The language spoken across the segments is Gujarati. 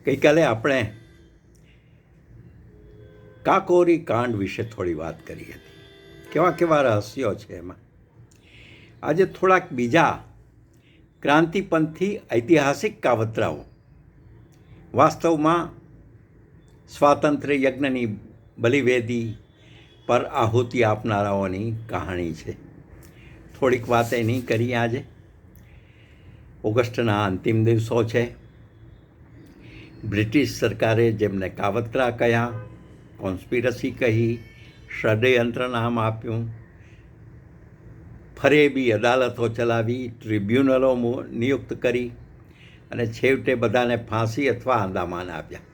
ગઈકાલે આપણે કાકોરી કાંડ વિશે થોડી વાત કરી હતી. કેવા કેવા રહસ્યો છે એમાં. આજે થોડાક બીજા ક્રાંતિપંથી ઐતિહાસિક કાવતરાઓ, વાસ્તવમાં સ્વાતંત્ર્ય યજ્ઞની બલિવેદી પર આહુતિ આપનારાઓની કહાણી છે. થોડીક વાત એની કરી. આજે ઓગસ્ટના અંતિમ દિવસો છે. બ્રિટિશ સરકારે જેમને કાવતરા કહ્યા, કોન્સ્પિરસી કહી, ષડયંત્ર નામ આપ્યું, ફરેબી અદાલતો ચલાવી, ટ્રિબ્યુનલો નિયુક્ત કરી અને છેવટે બધાને ફાંસી અથવા અંદામાન આપ્યા.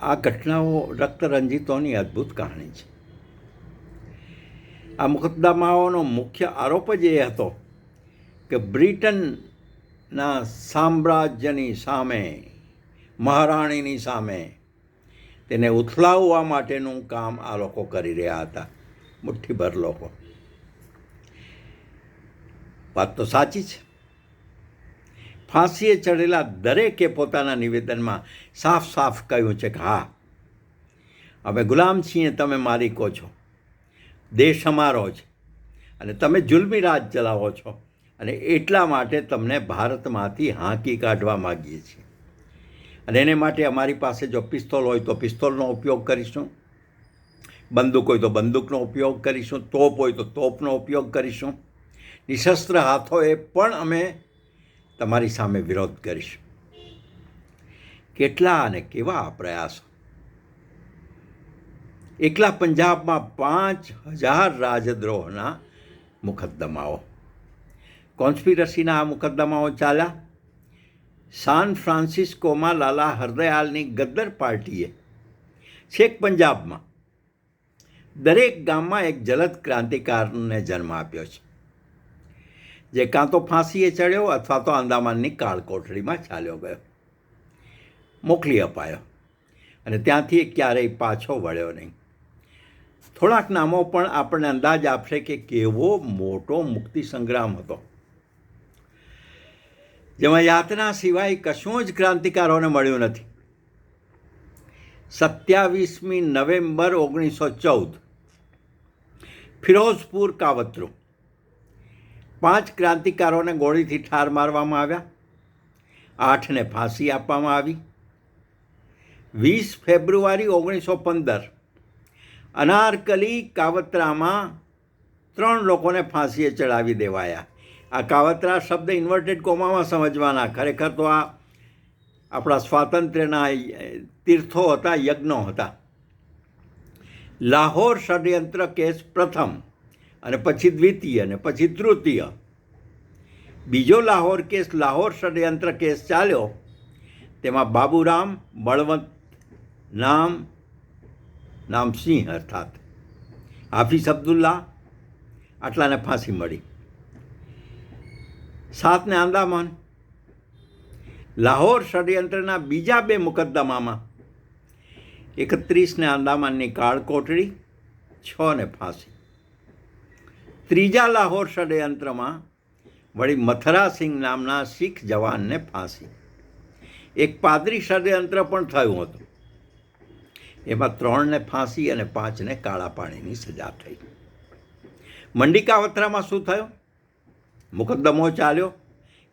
આ ઘટનાઓ રક્તરંજિતોની અદ્ભુત કહાણી છે. આ મુકદ્દમાઓનો મુખ્ય આરોપ જ એ હતો કે બ્રિટનના સામ્રાજ્યની સામે, મહારાણીની સામે તેને ઉથલાવવા માટેનું કામ આ લોકો કરી રહ્યા હતા. મુઠ્ઠીભર લોકો. વાત તો સાચી છે. ફાંસીએ ચડેલા દરેકે પોતાના નિવેદનમાં સાફ સાફ કહ્યું છે કે હા, અમે ગુલામ છીએ, તમે માલિકો છો, દેશ અમારો છે અને તમે જુલ્મી રાજ ચલાવો છો અને એટલા માટે તમને ભારતમાંથી હાંકી કાઢવા માગીએ છીએ. અને એને માટે અમારી પાસે જો પિસ્તોલ હોય તો પિસ્તોલનો ઉપયોગ કરીશું, બંદૂક હોય તો બંદૂકનો ઉપયોગ કરીશું, તોપ હોય તો તોપનો ઉપયોગ કરીશું, નિશસ્ત્ર હાથોએ પણ અમે તમારી સામે વિરોધ કરીશું. કેટલા અને કેવા પ્રયાસો. એકલા પંજાબમાં 5000 રાજદ્રોહના મુકદ્દમાઓ, કોન્સ્પિરસીના આ મુકદ્દમાઓ ચાલ્યા. સાન ફ્રાન્સિસ્કોમાં લાલા હરદયાલની ગદ્દર પાર્ટીએ છેક પંજાબમાં દરેક ગામમાં એક જલદ ક્રાંતિકારને જન્મ આપ્યો છે, જે કાં તો ફાંસીએ ચડ્યો અથવા તો અંદામાનની કાળકોઠડીમાં ચાલ્યો ગયો, મોકલી અપાયો અને ત્યાંથી ક્યારેય પાછો વળ્યો નહીં. થોડાક નામો પણ આપણને અંદાજ આપશે કે કેવો મોટો મુક્તિ સંગ્રામ હતો, જેમાં યાતના સિવાય કશું જ ક્રાંતિકારોને મળ્યું નથી. 27મી નવેમ્બર 1914 ફિરોઝપુર કાવતરું. 5 ક્રાંતિકારોને ગોળીથી ઠાર મારવામાં આવ્યા, 8ને ફાંસી આપવામાં આવી. 20 ફેબ્રુઆરી 1915 અનારકલી કાવતરામાં 3 લોકોને ફાંસીએ ચડાવી દેવાયા. આ કાવતરા શબ્દ ઇન્વર્ટેડ કોમામાં સમજવાના. ખરેખર તો આ આપણા સ્વાતંત્ર્યના તીર્થો હતા, યજ્ઞો હતા. લાહોર ષડયંત્ર કેસ પ્રથમ અને પછી દ્વિતીય અને પછી તૃતીય. બીજો લાહોર કેસ, લાહોર ષડયંત્ર કેસ ચાલ્યો. તેમાં બાબુરામ, બળવંત નામ સિંહ અર્થાત હાફિઝ અબ્દુલ્લા, આટલાને ફાંસી મળી. 7ને અંદામાન. લાહોર ષડયંત્રના બીજા 2 મુકદ્દમામાં 31ને અંદામાનની કાળકોટડી, 6ને ફાંસી. ત્રીજા લાહોર ષડયંત્રમાં વળી મથરાસિંહ નામના શીખ જવાનને ફાંસી. એક પાદરી ષડયંત્ર પણ થયું હતું. એમાં 3ને ફાંસી અને 5ને કાળા પાણીની સજા થઈ. મંડી કાવતરામાં શું થયું? મુકદ્દમો ચાલ્યો,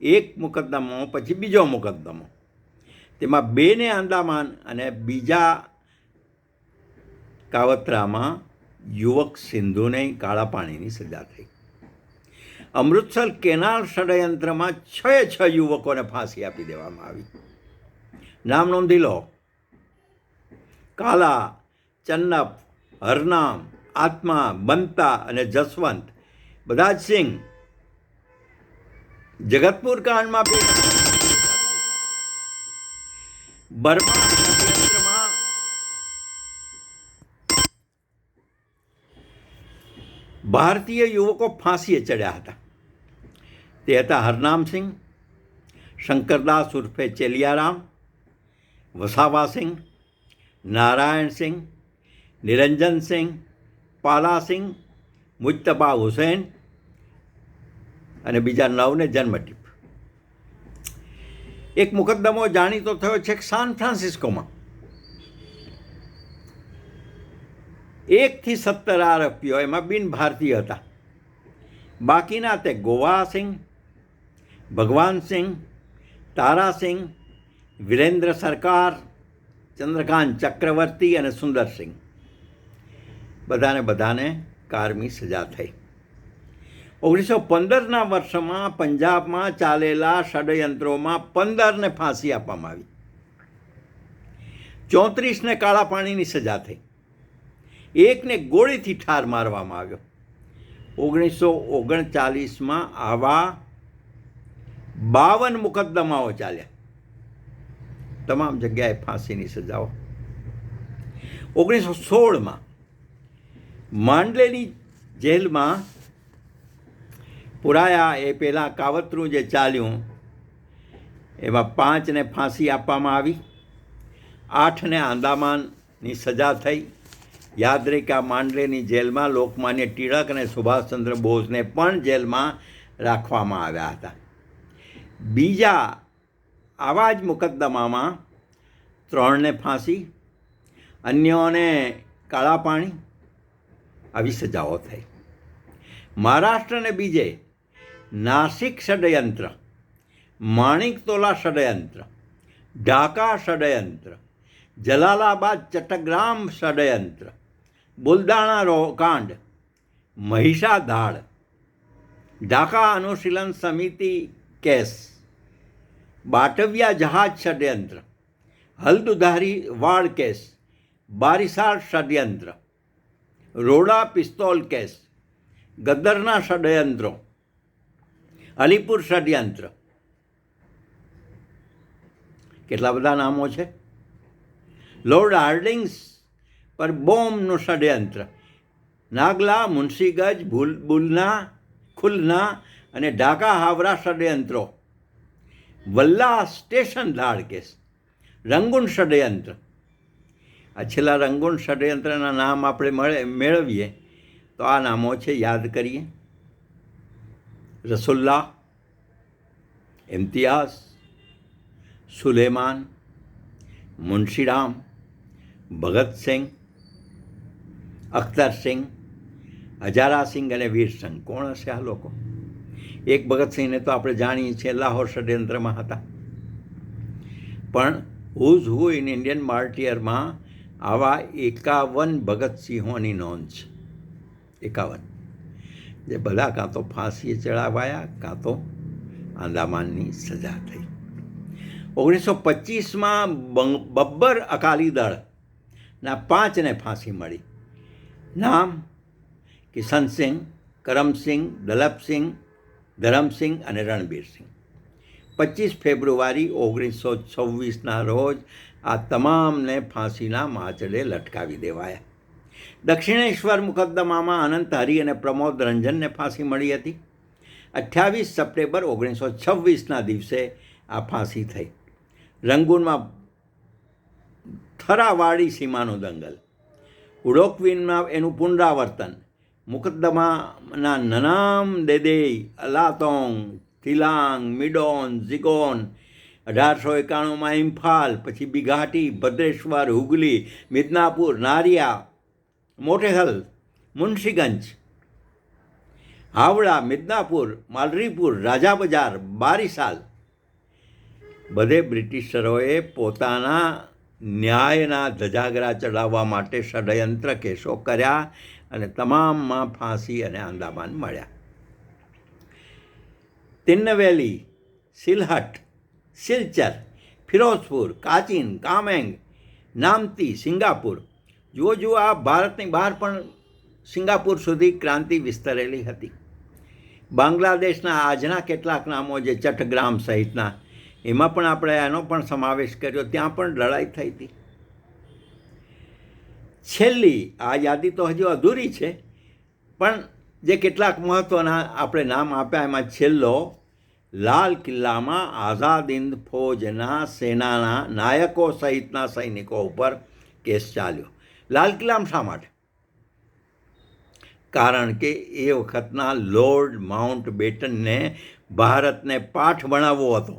એક મુકદ્દમો પછી બીજો મુકદ્દમો. તેમાં 2ને અંદામાન અને બીજા કાવતરામાં યુવક સિંધુને કાળા પાણીની સજા થઈ. અમૃતસર કેનાલ ષડયંત્રમાં 6 યુવકોને ફાંસી આપી દેવામાં આવી. નામ નોંધી લો: કાલા, ચન્નપ, હરનામ, આત્મા, બંતા અને જસવંત, બધા જ સિંહ. જગતપુર કાંડમાં બર્મા ષડયંત્રમાં ભારતીય યુવકો ફાંસીએ ચડ્યા હતા. તે હતા હરનામસિંહ, શંકરદાસ ઉર્ફે ચેલિયારામ, વસાવાસિંહ, નારાયણસિંહ, નિરંજનસિંહ, પાલાસિંહ, મુજતબા હુસૈન અને બીજા 9ને જન્મટીપ. એક મુકદ્દમો જાણીતો થયો છે સાન ફ્રાન્સિસ્કોમાં. 1 થી 17 આરોપીઓ એમાં બિન ભારતીય હતા. બાકીના તે ગોવા સિંહ, ભગવાન સિંહ, તારા સિંહ, વિરેન્દ્ર સરકાર, ચંદ્રકાંત ચક્રવર્તી અને સુંદરસિંહ. બધાને કારમી સજા થઈ. 1915ના વર્ષમાં પંજાબમાં ચાલેલા ષડયંત્રોમાં 15ને ફાંસી આપવામાં આવી. 34ને કાળા પાણીની સજા થઈ. 1ને ગોળીથી ઠાર મારવામાં આવ્યો. 1939માં આવા 52 મુકદ્દમાઓ ચાલ્યા. તમામ જગ્યાએ ફાંસીની સજાઓ. 1916માં માંડલેની જેલમાં પુરાયા એ પહેલાં કાવતરું જે ચાલ્યું એમાં 5ને ફાંસી આપવામાં આવી. 8ને આંદામાનની સજા થઈ. યાદ રહી કે આ માંડલેની જેલમાં લોકમાન્ય ટિળક અને સુભાષચંદ્ર બોઝને પણ જેલમાં રાખવામાં આવ્યા હતા. બીજા આવા જ મુકદ્દમામાં 3ને ફાંસી, અન્યોને કાળા પાણી, આવી સજાઓ થઈ. મહારાષ્ટ્રને બીજે નાસિક ષડયંત્ર, માણિકતોલા ષડયંત્ર, ઢાકા ષડયંત્ર, જલાલાબાદ ચટ્ટગ્રામ ષડયંત્ર, બુલદાણા કાંડ, મહિષાધાડ, ઢાકા અનુશીલન સમિતિ કેસ, બાટવિયા જહાજ ષડયંત્ર, હલ્દુધારી વાડ કેસ, બારીસાર ષડયંત્ર, રોડા પિસ્તોલ કેસ, ગદ્દરના ષડયંત્રો, અલીપુર ષડયંત્ર. કેટલા બધા નામો છે. લોર્ડ હાર્ડિંગ્સ પર બોમ્બનું ષડયંત્ર, નાગલા, મુનશીગંજ, બુલના, ખુલના અને ઢાકા હાવરા ષડયંત્રો, વલ્લા સ્ટેશન ધાડ કેસ, રંગૂન ષડયંત્ર. આ છેલ્લા રંગૂન ષડયંત્રના નામ આપણે મેળવીએ તો આ નામો છે, યાદ કરીએ. રસુલ્લા, ઇમ્તિયાઝ, સુલેમાન, મુનશીરામ, ભગતસિંહ, અખ્તરસિંહ, હજારાસિંહ અને વીરસિંહ. કોણ હશે આ લોકો? એક ભગતસિંહને તો આપણે જાણીએ છીએ લાહોર ષડયંત્રમાં હતા. પણ હુઝ હુ ઇન ઇન્ડિયન માર્ટિયરમાં આવા 51 ભગતસિંહોની નોંધ છે. 51 જે બધા કાં તો ફાંસીએ ચડાવાયા કાં તો આંદામાનની સજા થઈ. 1925માં બબ્બર અકાલી દળના 5ને ફાંસી મળી. નામ કિશનસિંહ, કરમસિંહ, દલપસિંહ, ધરમસિંહ અને રણબીરસિંહ. 25 ફેબ્રુઆરી 1926ના રોજ આ તમામને ફાંસીના માચડે લટકાવી દેવાયા. દક્ષિણેશ્વર મુકદ્દમામાં અનંત હરી અને પ્રમોદ રંજનને ફાંસી મળી હતી. 28 સપ્ટેમ્બર 1926ના દિવસે આ ફાંસી થઈ. રંગૂનમાં થરાવાડી સીમાનો દંગલ, ઉડોકવીનમાં એનું પુનરાવર્તન, મુકદ્દમાના નનામ દેદેઈ, અલાતોંગ, થિલાંગ, મિડોન, ઝિગોન, 1891માં ઇમ્ફાલ, પછી બિઘાટી, ભદ્રેશ્વર, હુગલી, મિદનાપુર, નારિયા, મોટેહલ, મુનશીગંજ, હાવડા, મિદનાપુર, માલરીપુર, રાજા બજાર, બારીસાલ. બધે બ્રિટિશરોએ પોતાના ન્યાયના ધજાગરા ચડાવવા માટે ષડયંત્ર કેસો કર્યા અને તમામમાં ફાંસી અને આંદામાન મળ્યા. તિન્નવેલી, સિલહટ, સિલચર, ફિરોઝપુર, કાચીન, કામેંગ, નામતી, સિંગાપુર. જુઓ આ ભારતની બહાર પણ સિંગાપુર સુધી ક્રાંતિ વિસ્તરેલી હતી. બાંગ્લાદેશના આજના કેટલાક નામો જે ચટ્ટગ્રામ સહિતના, એમાં પણ આપણે એનો પણ સમાવેશ કર્યો. ત્યાં પણ લડાઈ થઈ હતી. છેલ્લી આ યાદી તો હજુ અધૂરી છે, પણ જે કેટલાક મહત્ત્વના આપણે નામ આપ્યા એમાં છેલ્લો, લાલ કિલ્લામાં આઝાદ હિંદ ફૌજના સેનાના નાયકો સહિતના સૈનિકો ઉપર કેસ ચાલ્યો. લાલ કિલ્લામાં શા માટે? કારણ કે એ વખતના લોર્ડ માઉન્ટ બેટનને ભારતને પાઠ ભણાવવો હતો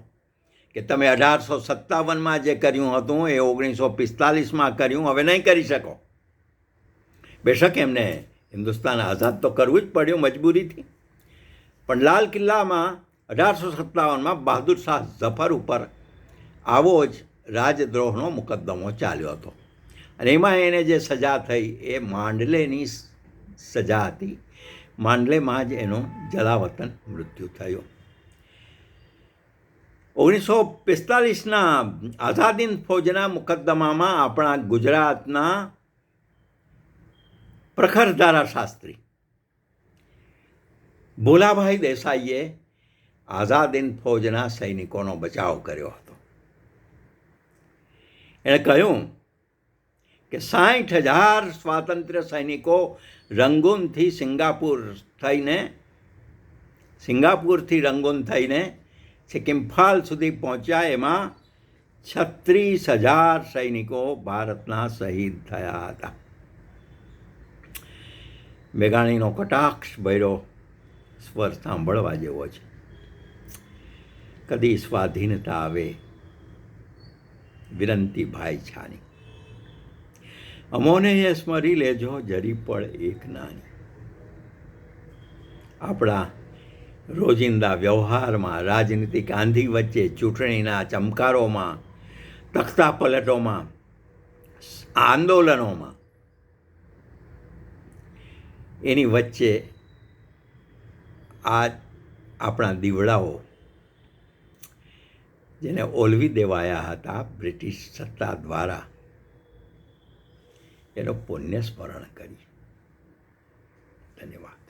કે કે તમે 1857માં જે કર્યું હતું એ 1945માં કર્યું, હવે નહીં કરી શકો. બેશક એમને હિન્દુસ્તાન આઝાદ તો કરવું જ પડ્યું મજબૂરીથી, પણ લાલ કિલ્લામાં 1857માં બહાદુર શાહ ઝફર ઉપર આવો જ રાજદ્રોહનો મુકદ્દમો ચાલ્યો હતો. અને એમાં એને જે સજા થઈ એ માંડલેની સજા હતી. માંડલેમાં જ એનું જલાવતન મૃત્યુ થયું. 1945ના આઝાદીન ફૌજના મુકદ્દમામાં આપણા ગુજરાતના પ્રખર ધારાશાસ્ત્રી ભોલાભાઈ દેસાઈએ આઝાદીન ફૌજના સૈનિકોનો બચાવ કર્યો હતો. એણે કહ્યું કે 60,000 સ્વાતંત્ર્ય સૈનિકો રંગૂનથી સિંગાપુરથી રંગૂન થઈને છેક ઇમ્ફાલ સુધી પહોંચ્યા. એમાં 36,000 સૈનિકો ભારતના શહીદ થયા હતા. મેઘાણીનો કટાક્ષ ભર્યો સ્વર સાંભળવા જેવો છે. કદી સ્વાધીનતા આવે વિનંતી ભાઈ છાની, અમોને એ સ્મરી લેજો જરી પળ એક નાની. આપણા રોજિંદા વ્યવહારમાં, રાજનીતિક આંધી વચ્ચે, ચૂંટણીના ચમકારોમાં, તખ્તા પલટોમાં, આંદોલનોમાં, એની વચ્ચે આ આપણા દીવડાઓ જેને ઓલવી દેવાયા હતા બ્રિટિશ સત્તા દ્વારા, એનો પુણ્ય સ્મરણ કરી. ધન્યવાદ.